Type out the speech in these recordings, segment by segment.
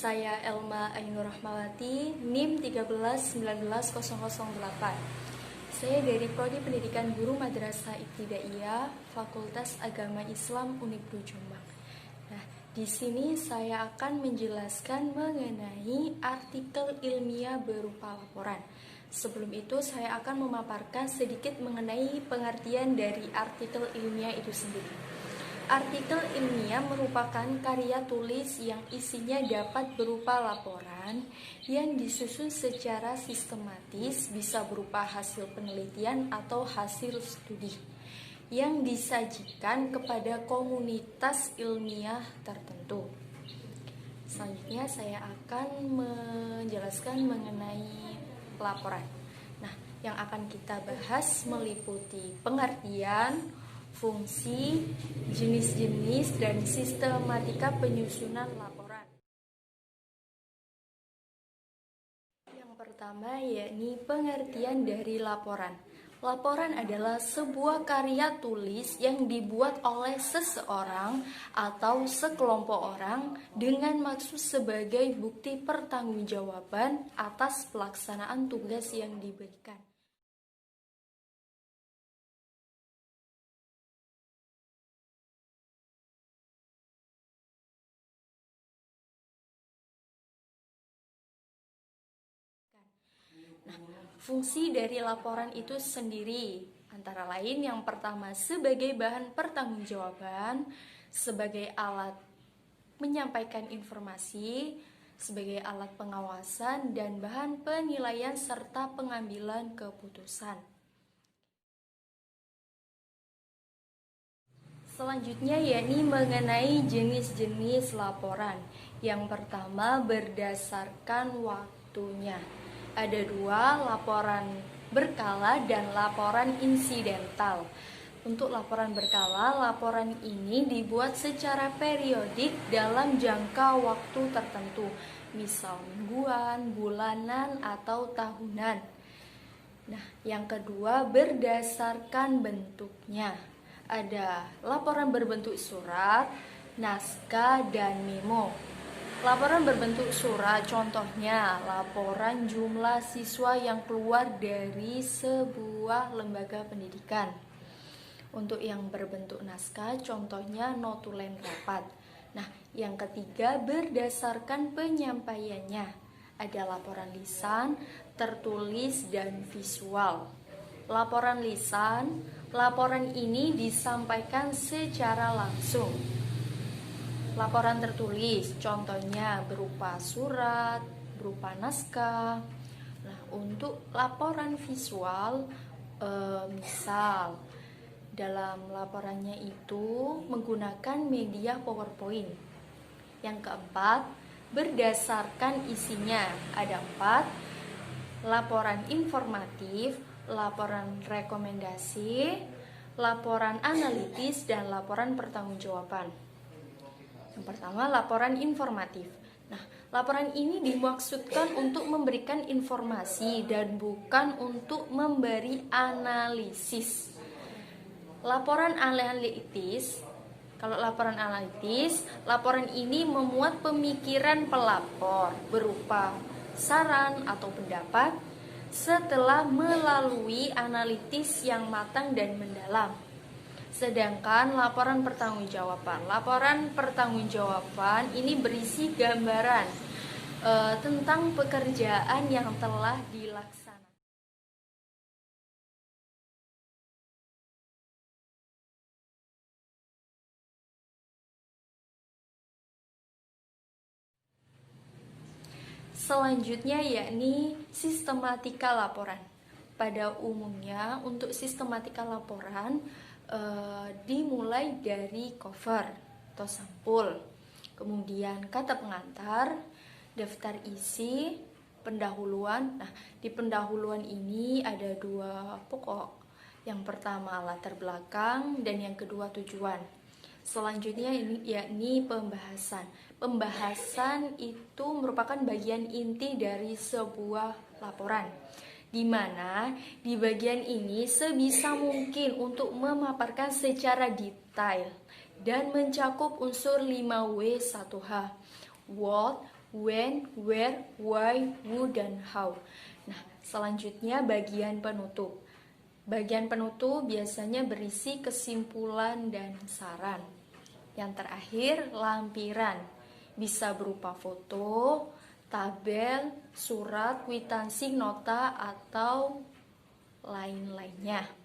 Saya Elma Ainur Rahmawati, NIM 1319008. Saya dari Prodi Pendidikan Guru Madrasah Ibtidaiyah, Fakultas Agama Islam Unikdu Jombang. Nah, di sini saya akan menjelaskan mengenai artikel ilmiah berupa laporan. Sebelum itu, saya akan memaparkan sedikit mengenai pengertian dari artikel ilmiah itu sendiri. Artikel ilmiah merupakan karya tulis yang isinya dapat berupa laporan yang disusun secara sistematis, bisa berupa hasil penelitian atau hasil studi yang disajikan kepada komunitas ilmiah tertentu. Selanjutnya saya akan menjelaskan mengenai laporan. Nah, yang akan kita bahas meliputi pengertian, fungsi, jenis-jenis, dan sistematika penyusunan laporan. Yang pertama yakni pengertian dari laporan. Laporan adalah sebuah karya tulis yang dibuat oleh seseorang atau sekelompok orang dengan maksud sebagai bukti pertanggungjawaban atas pelaksanaan tugas yang diberikan. Fungsi dari laporan itu sendiri antara lain yang pertama sebagai bahan pertanggungjawaban, sebagai alat menyampaikan informasi, sebagai alat pengawasan dan bahan penilaian serta pengambilan keputusan. Selanjutnya yakni mengenai jenis-jenis laporan. Yang pertama berdasarkan waktunya. Ada dua, laporan berkala dan laporan insidental. Untuk laporan berkala, laporan ini dibuat secara periodik dalam jangka waktu tertentu, misal mingguan, bulanan, atau tahunan. Nah, yang kedua berdasarkan bentuknya. Ada laporan berbentuk surat, naskah, dan memo. Laporan berbentuk surat contohnya laporan jumlah siswa yang keluar dari sebuah lembaga pendidikan. Untuk yang berbentuk naskah contohnya notulen rapat. Nah, yang ketiga berdasarkan penyampaiannya. Ada laporan lisan, tertulis, dan visual. Laporan lisan, laporan ini disampaikan secara langsung. Laporan tertulis, contohnya berupa surat, berupa naskah. Nah, untuk laporan visual, misal dalam laporannya itu menggunakan media PowerPoint. Yang keempat, berdasarkan isinya. Ada 4, laporan informatif, laporan rekomendasi, laporan analitis, dan laporan pertanggungjawaban. Yang pertama, laporan informatif. Nah, laporan ini dimaksudkan untuk memberikan informasi dan bukan untuk memberi analisis. Laporan analitis, kalau laporan analitis, laporan ini memuat pemikiran pelapor berupa saran atau pendapat setelah melalui analitis yang matang dan mendalam. Sedangkan laporan pertanggungjawaban ini berisi gambaran tentang pekerjaan yang telah dilaksanakan. Selanjutnya yakni sistematika laporan. Pada umumnya untuk sistematika laporan dimulai dari cover atau sampul, kemudian kata pengantar, daftar isi, pendahuluan. Nah, di pendahuluan ini ada 2 pokok. Yang pertama latar belakang dan yang kedua tujuan. Selanjutnya ini yakni pembahasan. Pembahasan itu merupakan bagian inti dari sebuah laporan, di mana di bagian ini sebisa mungkin untuk memaparkan secara detail dan mencakup unsur 5W1H, what, when, where, why, who, dan how. Nah, selanjutnya bagian penutup. Bagian penutup biasanya berisi kesimpulan dan saran. Yang terakhir, lampiran. Bisa berupa foto, tabel, surat, kwitansi, nota, atau lain-lainnya.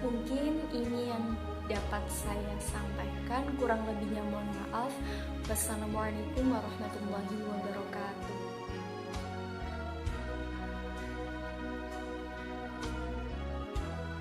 Mungkin ini yang dapat saya sampaikan, kurang lebihnya mohon maaf. Wassalamualaikum warahmatullahi wabarakatuh.